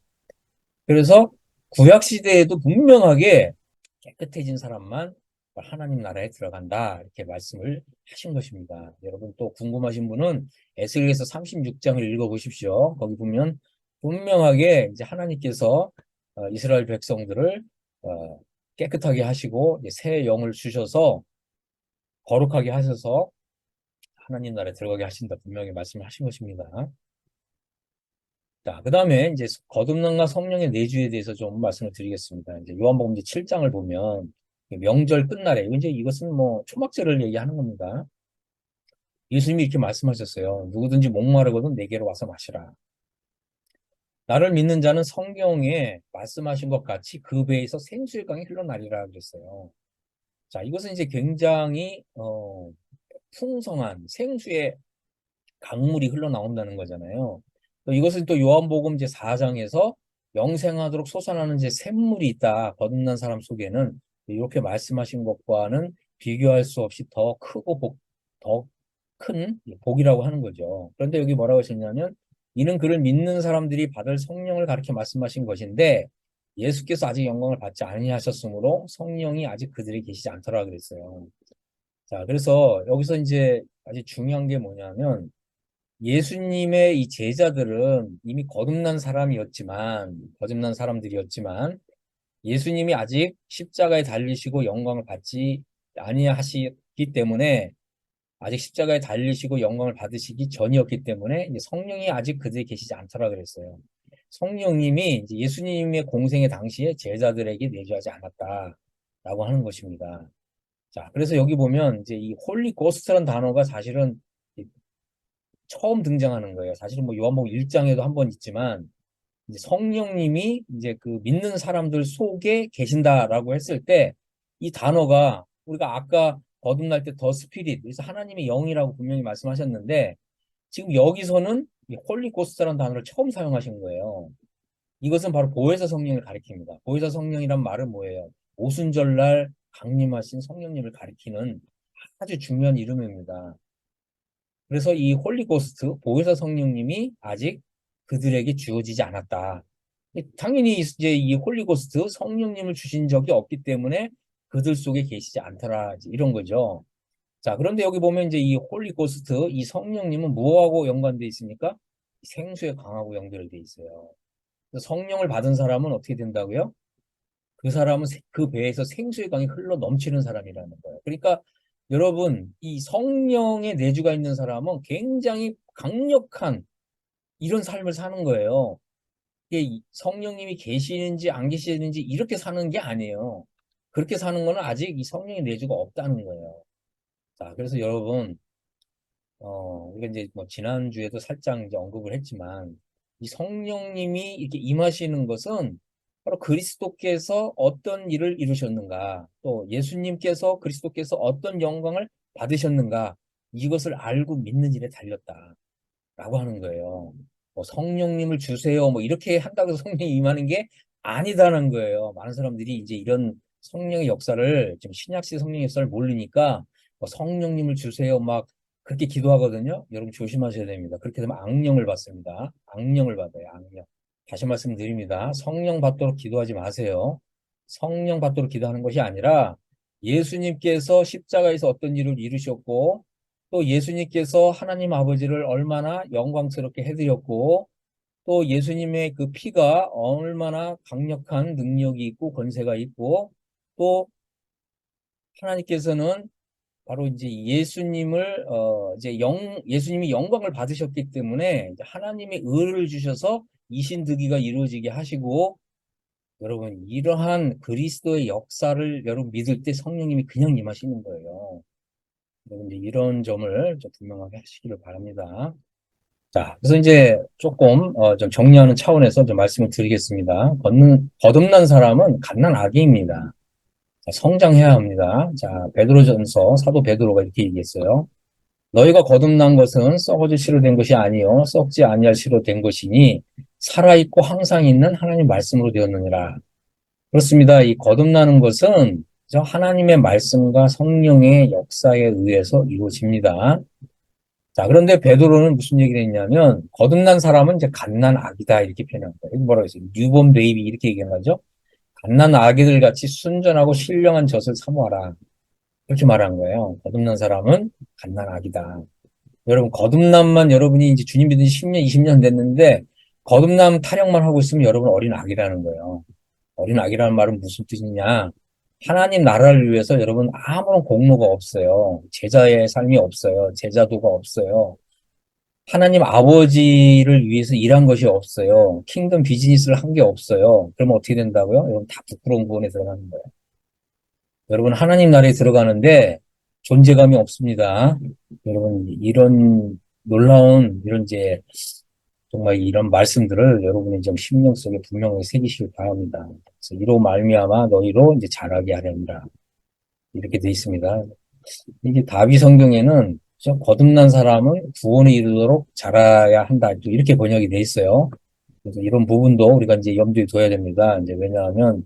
그래서 구약 시대에도 분명하게 깨끗해진 사람만 하나님 나라에 들어간다 이렇게 말씀을 하신 것입니다. 여러분 또 궁금하신 분은 에스겔서 36장을 읽어보십시오. 거기 보면 분명하게 이제 하나님께서 이스라엘 백성들을 깨끗하게 하시고 이제 새 영을 주셔서 거룩하게 하셔서 하나님 나라에 들어가게 하신다 분명히 말씀을 하신 것입니다. 자, 그 다음에 이제 거듭남과 성령의 내주에 대해서 좀 말씀을 드리겠습니다. 이제 요한복음 7장을 보면 명절 끝날에 이제 이것은 뭐 초막절을 얘기하는 겁니다. 예수님이 이렇게 말씀하셨어요. 누구든지 목마르거든 내게로 와서 마시라. 나를 믿는 자는 성경에 말씀하신 것 같이 그 배에서 생수의 강이 흘러나리라 그랬어요. 자, 이것은 이제 굉장히 풍성한 생수의 강물이 흘러나온다는 거잖아요. 또 이것은 또 요한복음 제 4장에서 영생하도록 솟아나는 제 샘물이 있다. 거듭난 사람 속에는 이렇게 말씀하신 것과는 비교할 수 없이 더 크고 더 큰 복이라고 하는 거죠. 그런데 여기 뭐라고 하셨냐면 이는 그를 믿는 사람들이 받을 성령을 가리켜 말씀하신 것인데 예수께서 아직 영광을 받지 아니하셨으므로 성령이 아직 그들이 계시지 않더라 그랬어요. 자, 그래서 여기서 이제 아주 중요한 게 뭐냐면 예수님의 이 제자들은 이미 거듭난 사람들이었지만, 예수님이 아직 십자가에 달리시고 영광을 받지 아니하시기 때문에, 아직 십자가에 달리시고 영광을 받으시기 전이었기 때문에, 이제 성령이 아직 그들이 계시지 않더라 그랬어요. 성령님이 이제 예수님의 공생의 당시에 제자들에게 내주하지 않았다라고 하는 것입니다. 자, 그래서 여기 보면 이제 이 홀리 고스트라는 단어가 사실은 처음 등장하는 거예요. 사실은 뭐 요한복음 1장에도 한 번 있지만 이제 성령님이 이제 그 믿는 사람들 속에 계신다라고 했을 때 이 단어가 우리가 아까 거듭날 때 더 스피릿 그래서 하나님의 영이라고 분명히 말씀하셨는데 지금 여기서는 이 홀리 고스트라는 단어를 처음 사용하신 거예요. 이것은 바로 보혜사 성령을 가리킵니다. 보혜사 성령이란 말은 뭐예요? 오순절날 강림하신 성령님을 가리키는 아주 중요한 이름입니다. 그래서 이 홀리고스트, 보혜사 성령님이 아직 그들에게 주어지지 않았다. 당연히 이제 이 홀리고스트 성령님을 주신 적이 없기 때문에 그들 속에 계시지 않더라. 이런 거죠. 자, 그런데 여기 보면 이제 이 홀리고스트, 이 성령님은 뭐하고 연관되어 있습니까? 생수에 강하고 연결되어 있어요. 그래서 성령을 받은 사람은 어떻게 된다고요? 그 사람은 그 배에서 생수의 강이 흘러 넘치는 사람이라는 거예요. 그러니까 여러분, 이 성령의 내주가 있는 사람은 굉장히 강력한 이런 삶을 사는 거예요. 이게 성령님이 계시는지 안 계시는지 이렇게 사는 게 아니에요. 그렇게 사는 거는 아직 이 성령의 내주가 없다는 거예요. 자, 그래서 여러분, 우리가 이제 뭐 지난주에도 살짝 이제 언급을 했지만, 이 성령님이 이렇게 임하시는 것은 바로 그리스도께서 어떤 일을 이루셨는가, 또 예수님께서 그리스도께서 어떤 영광을 받으셨는가, 이것을 알고 믿는 일에 달렸다라고 하는 거예요. 뭐 성령님을 주세요, 뭐 이렇게 한다고 해서 성령이 임하는 게 아니다는 거예요. 많은 사람들이 이제 이런 성령의 역사를, 지금 신약시 성령의 역사를 모르니까 뭐 성령님을 주세요 막 그렇게 기도하거든요. 여러분 조심하셔야 됩니다. 그렇게 되면 악령을 받습니다. 악령을 받아요. 악령. 다시 말씀드립니다. 성령 받도록 기도하지 마세요. 성령 받도록 기도하는 것이 아니라 예수님께서 십자가에서 어떤 일을 이루셨고, 또 예수님께서 하나님 아버지를 얼마나 영광스럽게 해드렸고, 또 예수님의 그 피가 얼마나 강력한 능력이 있고 권세가 있고, 또 하나님께서는 바로 이제 예수님을 이제 예수님이 영광을 받으셨기 때문에 이제 하나님의 의를 주셔서 이신득위가 이루어지게 하시고, 여러분 이러한 그리스도의 역사를 여러분 믿을 때 성령님이 그냥 임하시는 거예요. 여러분 이제 이런 점을 좀 분명하게 하시기를 바랍니다. 자, 그래서 이제 조금 좀 정리하는 차원에서 좀 말씀을 드리겠습니다. 거듭난 사람은 갓난 아기입니다. 자, 성장해야 합니다. 자, 베드로전서 사도 베드로가 이렇게 얘기했어요. 너희가 거듭난 것은 썩어질 씨로 된 것이 아니요 썩지 아니할 씨로 된 것이니 살아있고 항상 있는 하나님 말씀으로 되었느니라. 그렇습니다. 이 거듭나는 것은 저 하나님의 말씀과 성령의 역사에 의해서 이루어집니다. 자, 그런데 베드로는 무슨 얘기를 했냐면 거듭난 사람은 이제 갓난 아기다 이렇게 표현합니다. 여기 뭐라고 했어요? 뉴본 베이비 이렇게 얘기한 거죠. 갓난 아기들 같이 순전하고 신령한 젖을 사모하라. 그렇게 말한 거예요. 거듭난 사람은 갓난 아기다. 여러분, 거듭남만 여러분이 이제 주님 믿은 지 10년, 20년 됐는데, 거듭남 타령만 하고 있으면 여러분 어린 아기라는 거예요. 어린 아기라는 말은 무슨 뜻이냐? 하나님 나라를 위해서 여러분 아무런 공로가 없어요. 제자의 삶이 없어요. 제자도가 없어요. 하나님 아버지를 위해서 일한 것이 없어요. 킹덤 비즈니스를 한 게 없어요. 그러면 어떻게 된다고요? 여러분 다 부끄러운 부분에 들어가는 거예요. 여러분 하나님 나라에 들어가는데 존재감이 없습니다. 여러분 이런 놀라운 이런 이제 정말 이런 말씀들을 여러분의 좀 심령 속에 분명히 새기시길 바랍니다. 그래서 이로 말미암아 너희로 이제 자라게 하렵니다. 이렇게 돼 있습니다. 이게 다윗 성경에는 좀 거듭난 사람은 구원에 이르도록 자라야 한다. 또 이렇게 번역이 돼 있어요. 그래서 이런 부분도 우리가 이제 염두에 둬야 됩니다. 이제 왜냐하면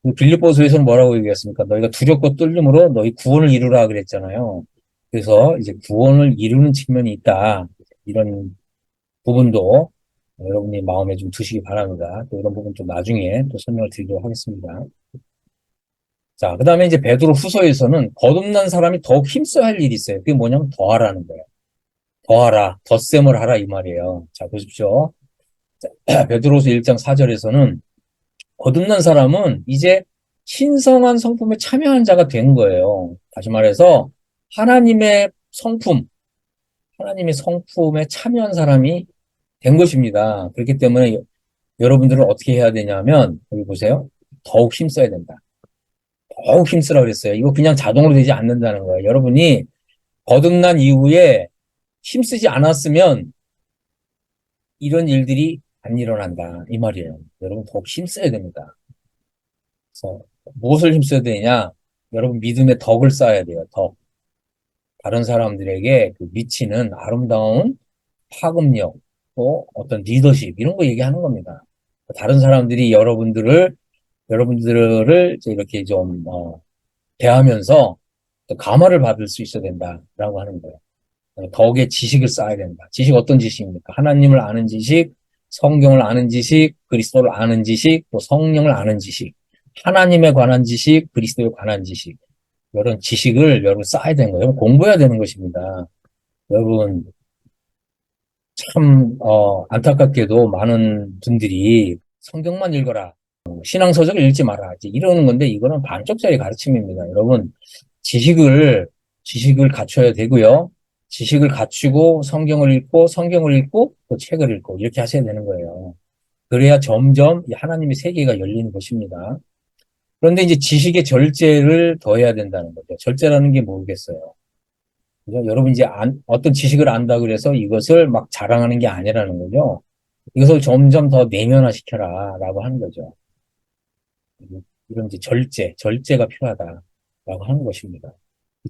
그 빌립보서에서는 뭐라고 얘기했습니까? 너희가 두렵고 떨림으로 너희 구원을 이루라 그랬잖아요. 그래서 이제 구원을 이루는 측면이 있다. 이런 부분도 여러분이 마음에 좀 두시기 바랍니다. 또 이런 부분 좀 나중에 또 설명을 드리도록 하겠습니다. 자, 그 다음에 이제 베드로 후서에서는 거듭난 사람이 더욱 힘써야 할 일이 있어요. 그게 뭐냐면 더하라는 거예요. 더하라, 덧셈을 하라 이 말이에요. 자, 보십시오. 베드로서 1장 4절에서는 거듭난 사람은 이제 신성한 성품에 참여한 자가 된 거예요. 다시 말해서 하나님의 성품, 하나님의 성품에 참여한 사람이 된 것입니다. 그렇기 때문에 여러분들은 어떻게 해야 되냐면 여기 보세요. 더욱 힘써야 된다. 더욱 힘쓰라 그랬어요. 이거 그냥 자동으로 되지 않는다는 거예요. 여러분이 거듭난 이후에 힘쓰지 않았으면 이런 일들이 안 일어난다. 이 말이에요. 여러분 더욱 힘써야 됩니다. 그래서 무엇을 힘써야 되냐? 여러분 믿음의 덕을 쌓아야 돼요. 덕. 다른 사람들에게 그 미치는 아름다운 파급력, 또 어떤 리더십 이런 거 얘기하는 겁니다. 다른 사람들이 여러분들을 이렇게 좀 대하면서 감화를 받을 수 있어야 된다라고 하는 거예요. 덕의 지식을 쌓아야 된다. 지식 어떤 지식입니까? 하나님을 아는 지식, 성경을 아는 지식, 그리스도를 아는 지식, 또 성령을 아는 지식, 하나님에 관한 지식, 그리스도에 관한 지식. 이런 지식을 여러분 쌓아야 되는 거예요. 공부해야 되는 것입니다. 여러분 참 안타깝게도 많은 분들이 성경만 읽어라. 신앙서적을 읽지 마라. 이제 이러는 건데 이거는 반쪽짜리 가르침입니다. 여러분 지식을 갖춰야 되고요. 지식을 갖추고 성경을 읽고 또 책을 읽고 이렇게 하셔야 되는 거예요. 그래야 점점 하나님의 세계가 열리는 것입니다. 그런데 이제 지식의 절제를 더해야 된다는 거죠. 절제라는 게 모르겠어요. 그죠? 여러분 이제 어떤 지식을 안다 그래서 이것을 막 자랑하는 게 아니라는 거죠. 이것을 점점 더 내면화시켜라 라고 하는 거죠. 이런 이제 절제가 필요하다라고 하는 것입니다.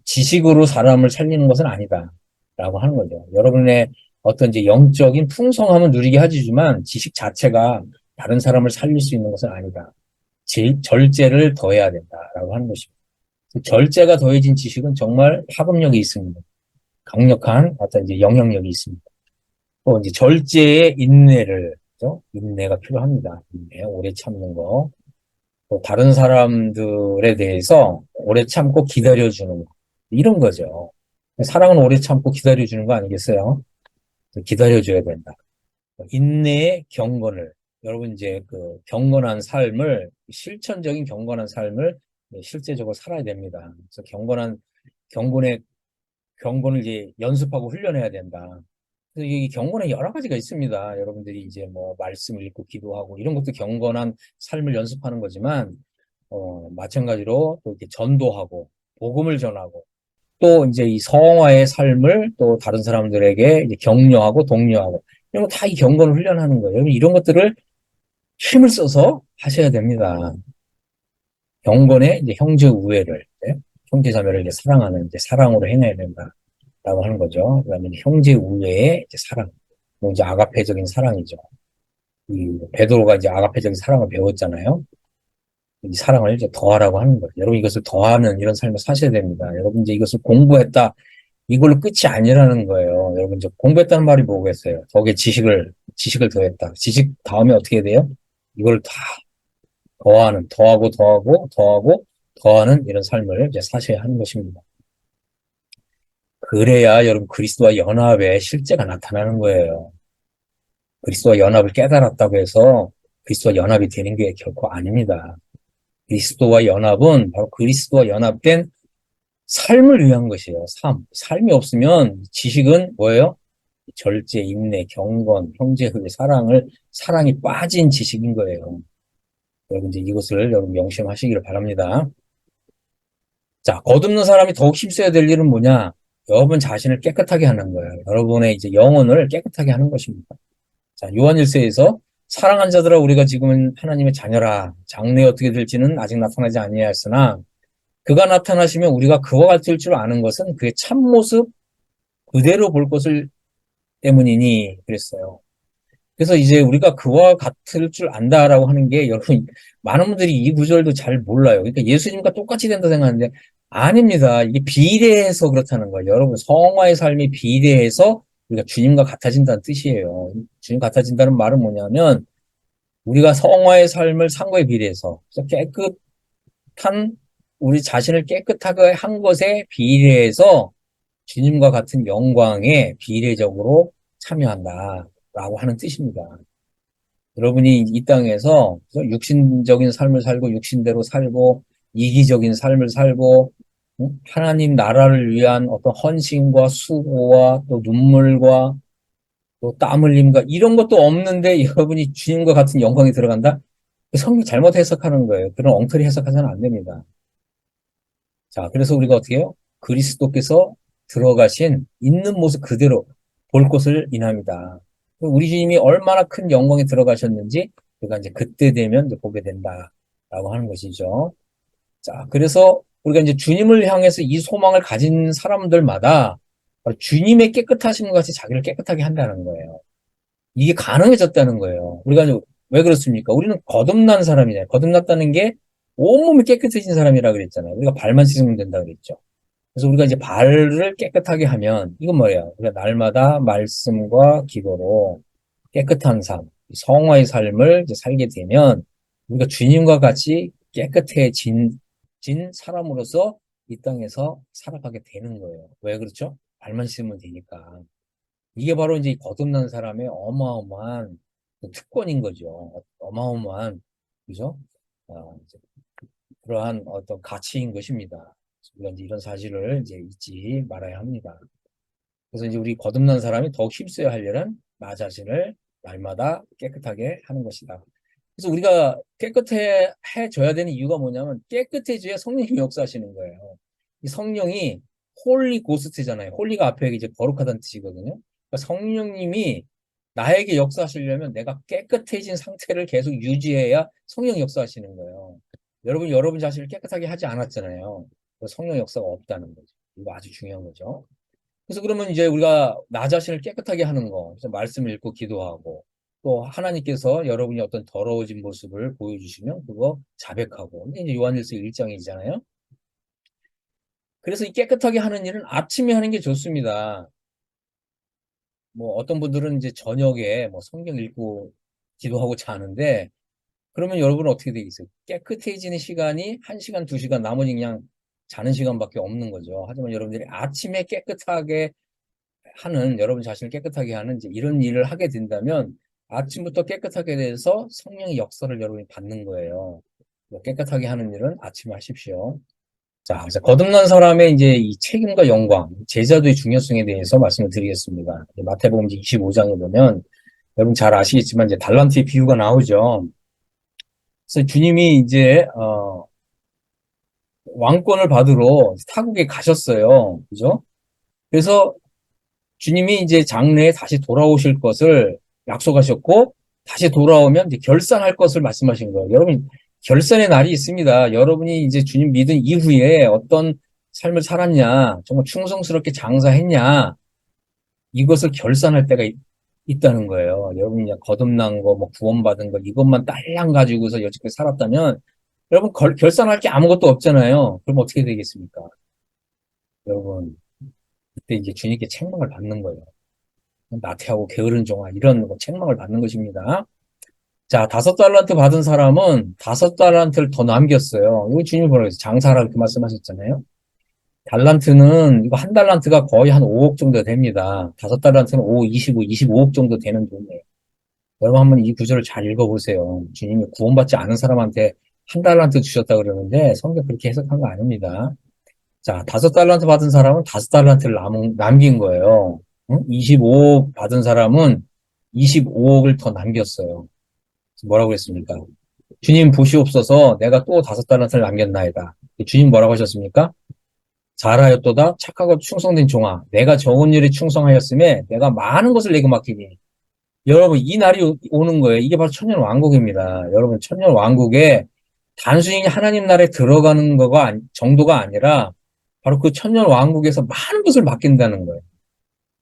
지식으로 사람을 살리는 것은 아니다라고 하는 거죠. 여러분의 어떤 이제 영적인 풍성함은 누리게 하지만 지식 자체가 다른 사람을 살릴 수 있는 것은 아니다. 절제를 더해야 된다라고 하는 것입니다. 절제가 더해진 지식은 정말 파급력이 있습니다. 강력한 어떤 이제 영향력이 있습니다. 또 이제 절제의 인내를, 그죠? 인내가 필요합니다. 인내, 오래 참는 거. 또 다른 사람들에 대해서 오래 참고 기다려주는 거. 이런 거죠. 사랑은 오래 참고 기다려주는 거 아니겠어요? 기다려줘야 된다. 인내의 경건을, 여러분 이제 그 경건한 삶을, 실천적인 경건한 삶을 실제적으로 살아야 됩니다. 그래서 경건의, 경건을 이제 연습하고 훈련해야 된다. 그래서 이 경건에 여러 가지가 있습니다. 여러분들이 이제 뭐 말씀을 읽고 기도하고 이런 것도 경건한 삶을 연습하는 거지만, 마찬가지로 또 이렇게 전도하고 복음을 전하고 또 이제 이 성화의 삶을 또 다른 사람들에게 이제 격려하고 독려하고 이런 거 다 이 경건을 훈련하는 거예요. 여러분 이런 것들을 힘을 써서 하셔야 됩니다. 경건의 이제 형제 우애를, 형제 자매를 이제 사랑하는 이제 사랑으로 해내야 된다라고 하는 거죠. 그다음에 이제 형제 우애의 이제 사랑, 뭐 이제 아가페적인 사랑이죠. 이 베드로가 이제 아가페적인 사랑을 배웠잖아요. 이 사랑을 이제 더하라고 하는 거예요. 여러분 이것을 더하는 이런 삶을 사셔야 됩니다. 여러분 이제 이것을 공부했다. 이걸로 끝이 아니라는 거예요. 여러분 이제 공부했다는 말이 뭐겠어요? 거기에 지식을 더했다. 지식 다음에 어떻게 돼요? 이걸 다 더하고 더하는 이런 삶을 이제 사셔야 하는 것입니다. 그래야 여러분 그리스도와 연합의 실제가 나타나는 거예요. 그리스도와 연합을 깨달았다고 해서 그리스도와 연합이 되는 게 결코 아닙니다. 그리스도와 연합은 바로 그리스도와 연합된 삶을 위한 것이에요. 삶이 없으면 지식은 뭐예요? 절제, 인내, 경건, 형제의 사랑이 빠진 지식인 거예요. 여러분 이제 이것을 여러분 명심하시기를 바랍니다. 자, 거듭난 사람이 더욱 힘써야 될 일은 뭐냐? 여러분 자신을 깨끗하게 하는 거예요. 여러분의 이제 영혼을 깨끗하게 하는 것입니다. 자, 요한일서에서 사랑한 자들아 우리가 지금은 하나님의 자녀라. 장래에 어떻게 될지는 아직 나타나지 아니하였으나 그가 나타나시면 우리가 그와 같을 줄 아는 것은 그의 참모습 그대로 볼 것을 때문이니 그랬어요. 그래서 이제 우리가 그와 같을 줄 안다라고 하는 게 여러분 많은 분들이 이 구절도 잘 몰라요. 그러니까 예수님과 똑같이 된다 생각하는데 아닙니다. 이게 비례해서 그렇다는 거예요. 여러분 성화의 삶이 비례해서 우리가 주님과 같아진다는 뜻이에요. 주님 같아진다는 말은 뭐냐면 우리가 성화의 삶을 상거에 비례해서 그래서 깨끗한 우리 자신을 깨끗하게 한 것에 비례해서 주님과 같은 영광에 비례적으로 참여한다라고 하는 뜻입니다. 여러분이 이 땅에서 육신적인 삶을 살고 육신대로 살고 이기적인 삶을 살고 하나님 나라를 위한 어떤 헌신과 수고와 또 눈물과 또 땀 흘림과 이런 것도 없는데 여러분이 주님과 같은 영광에 들어간다? 성경 잘못 해석하는 거예요. 그런 엉터리 해석하서는 안 됩니다. 자, 그래서 우리가 어떻게 해요? 그리스도께서 들어가신 있는 모습 그대로 볼 것을 인합니다. 우리 주님이 얼마나 큰 영광에 들어가셨는지 우리가 이제 그때 되면 이제 보게 된다라고 하는 것이죠. 자, 그래서 우리가 이제 주님을 향해서 이 소망을 가진 사람들마다 주님의 깨끗하심과 같이 자기를 깨끗하게 한다는 거예요. 이게 가능해졌다는 거예요. 우리가 이제 왜 그렇습니까? 우리는 거듭난 사람이잖아요. 거듭났다는 게 온몸이 깨끗해진 사람이라 그랬잖아요. 우리가 발만 씻으면 된다 그랬죠. 그래서 우리가 이제 발을 깨끗하게 하면 이건 뭐예요? 우리가 날마다 말씀과 기도로 깨끗한 삶, 성화의 삶을 이제 살게 되면 우리가 주님과 같이 깨끗해진 사람으로서 이 땅에서 살아가게 되는 거예요. 왜 그렇죠? 발만 씻으면 되니까. 이게 바로 이제 거듭난 사람의 어마어마한 그 특권인 거죠. 어마어마한, 그죠? 이제 그러한 어떤 가치인 것입니다. 우리가 이제 이런 사실을 이제 잊지 말아야 합니다. 그래서 이제 우리 거듭난 사람이 더욱 힘써야 할 일은 나 자신을 날마다 깨끗하게 하는 것이다. 그래서 우리가 깨끗해져야 되는 이유가 뭐냐면 깨끗해져야 성령이 역사하시는 거예요. 이 성령이 홀리 고스트잖아요. 홀리가 앞에 이제 거룩하다는 뜻이거든요. 그러니까 성령님이 나에게 역사하시려면 내가 깨끗해진 상태를 계속 유지해야 성령이 역사하시는 거예요. 여러분 자신을 깨끗하게 하지 않았잖아요. 성령 역사가 없다는 거죠. 이거 아주 중요한 거죠. 그래서 그러면 이제 우리가 나 자신을 깨끗하게 하는 거, 그래서 말씀을 읽고 기도하고, 또 하나님께서 여러분이 어떤 더러워진 모습을 보여주시면 그거 자백하고, 이게 이제 요한일서 1장이잖아요. 그래서 이 깨끗하게 하는 일은 아침에 하는 게 좋습니다. 뭐 어떤 분들은 이제 저녁에 뭐 성경 읽고 기도하고 자는데, 그러면 여러분은 어떻게 되겠어요? 깨끗해지는 시간이 1시간, 2시간, 나머지 그냥 자는 시간밖에 없는 거죠. 하지만 여러분들이 아침에 깨끗하게 하는, 여러분 자신을 깨끗하게 하는 이제 이런 일을 하게 된다면 아침부터 깨끗하게 돼서 성령의 역사를 여러분이 받는 거예요. 깨끗하게 하는 일은 아침에 하십시오. 자, 그래서 거듭난 사람의 이제 이 책임과 영광, 제자도의 중요성에 대해서 말씀을 드리겠습니다. 마태복음 25장에 보면 여러분 잘 아시겠지만 이제 달란트의 비유가 나오죠. 그래서 주님이 이제 왕권을 받으러 타국에 가셨어요. 그죠? 그래서 주님이 이제 장래에 다시 돌아오실 것을 약속하셨고, 다시 돌아오면 이제 결산할 것을 말씀하신 거예요. 여러분, 결산의 날이 있습니다. 여러분이 이제 주님 믿은 이후에 어떤 삶을 살았냐, 정말 충성스럽게 장사했냐, 이것을 결산할 때가 있다는 거예요. 여러분이 그냥 거듭난 거, 뭐 구원받은 거, 이것만 딸랑 가지고서 여지껏 살았다면, 여러분, 결산할 게 아무것도 없잖아요. 그럼 어떻게 되겠습니까? 여러분, 그때 이제 주님께 책망을 받는 거예요. 나태하고 게으른 종아, 이런 책망을 받는 것입니다. 자, 5달란트 받은 사람은 5달란트를 더 남겼어요. 이거 주님이 뭐라고 했어요? 장사하라 이렇게 말씀하셨잖아요. 달란트는, 이거 한 달란트가 거의 한 5억 정도 됩니다. 5달란트는 5, 25, 25억 정도 되는 돈이에요. 여러분 한번 이 구절을 잘 읽어보세요. 주님이 구원받지 않은 사람한테 한 달란트 주셨다 그러는데 성경 그렇게 해석한 거 아닙니다. 자, 5달란트 받은 사람은 5달란트를 남긴 거예요. 응? 25억 받은 사람은 25억을 더 남겼어요. 뭐라고 했습니까? 주님 보시옵소서 내가 또 5달란트를 남겼나이다. 주님 뭐라고 하셨습니까? 잘하였도다 착하고 충성된 종아. 내가 적은 일에 충성하였음에 내가 많은 것을 내게 맡기니. 여러분 이 날이 오는 거예요. 이게 바로 천년 왕국입니다. 여러분 천년 왕국에 단순히 하나님 나라에 들어가는 거가 정도가 아니라 바로 그 천년 왕국에서 많은 것을 맡긴다는 거예요.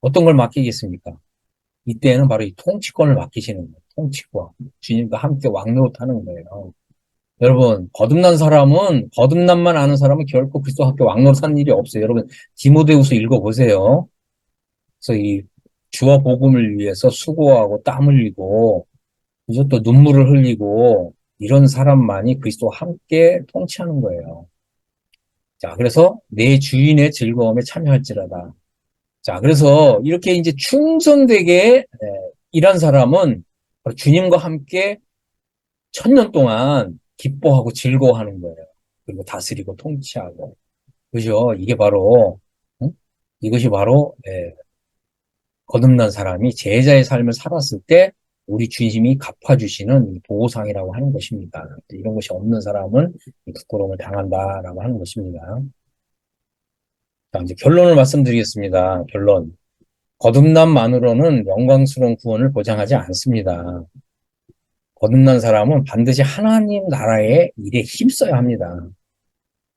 어떤 걸 맡기겠습니까? 이때는 바로 이 통치권을 맡기시는 거예요. 통치권. 주님과 함께 왕노릇하는 거예요. 여러분, 거듭난 사람은, 거듭남만 아는 사람은 결코 그리스도와 함께 왕노릇하는 일이 없어요. 여러분, 디모데후서 읽어보세요. 그래서 이 주와 복음을 위해서 수고하고 땀 흘리고, 그래서 또 눈물을 흘리고, 이런 사람만이 그리스도와 함께 통치하는 거예요. 자, 그래서 내 주인의 즐거움에 참여할지라다. 자, 그래서 이렇게 이제 충성되게 일한 사람은 주님과 함께 1000년 동안 기뻐하고 즐거워하는 거예요. 그리고 다스리고 통치하고. 그죠? 이게 바로, 응? 이것이 바로, 거듭난 사람이 제자의 삶을 살았을 때 우리 주님이 갚아주시는 보상이라고 하는 것입니다. 이런 것이 없는 사람은 부끄러움을 당한다라고 하는 것입니다. 자, 이제 결론을 말씀드리겠습니다. 결론. 거듭남만으로는 영광스러운 구원을 보장하지 않습니다. 거듭난 사람은 반드시 하나님 나라의 일에 힘써야 합니다.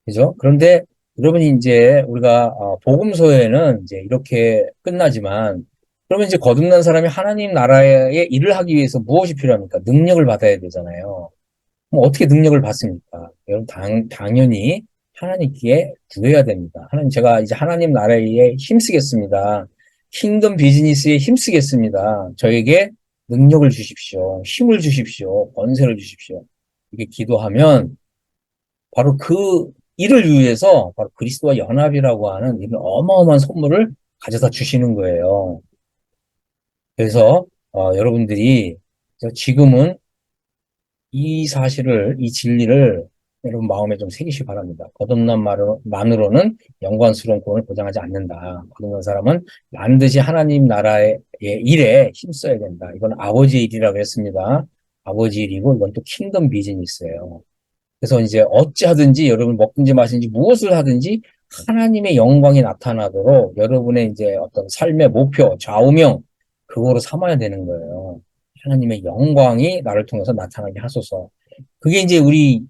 그죠? 그런데 여러분이 이제 우리가 복음서에는 이제 이렇게 끝나지만 그러면 이제 거듭난 사람이 하나님 나라의 일을 하기 위해서 무엇이 필요합니까? 능력을 받아야 되잖아요. 그럼 어떻게 능력을 받습니까? 여러분 당연히 하나님께 구해야 됩니다. 하나님 제가 이제 하나님 나라에 힘쓰겠습니다. 킹덤 비즈니스에 힘쓰겠습니다. 저에게 능력을 주십시오. 힘을 주십시오. 권세를 주십시오. 이렇게 기도하면 바로 그 일을 위해서 바로 그리스도와 연합이라고 하는 이런 어마어마한 선물을 가져다 주시는 거예요. 그래서 여러분들이 지금은 이 사실을, 이 진리를 여러분 마음에 좀 새기시기 바랍니다. 거듭남만으로는 영광스러운 구원을 보장하지 않는다. 거듭난 사람은 반드시 하나님 나라의 일에 힘써야 된다. 이건 아버지의 일이라고 했습니다. 아버지 일이고 이건 또 킹덤 비즈니스예요. 그래서 이제 어찌하든지 여러분 먹든지 마시든지 무엇을 하든지 하나님의 영광이 나타나도록 여러분의 이제 어떤 삶의 목표, 좌우명 그거로 삼아야 되는 거예요. 하나님의 영광이 나를 통해서 나타나게 하소서. 그게 이제 우리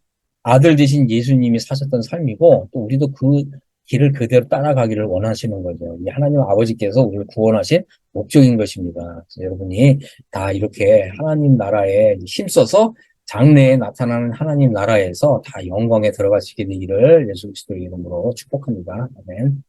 아들 되신 예수님이 사셨던 삶이고 또 우리도 그 길을 그대로 따라가기를 원하시는 거죠. 이 하나님 아버지께서 우리를 구원하신 목적인 것입니다. 그래서 여러분이 다 이렇게 하나님 나라에 힘써서 장래에 나타나는 하나님 나라에서 다 영광에 들어가시게 되기를 예수 그리스도의 이름으로 축복합니다. 아멘.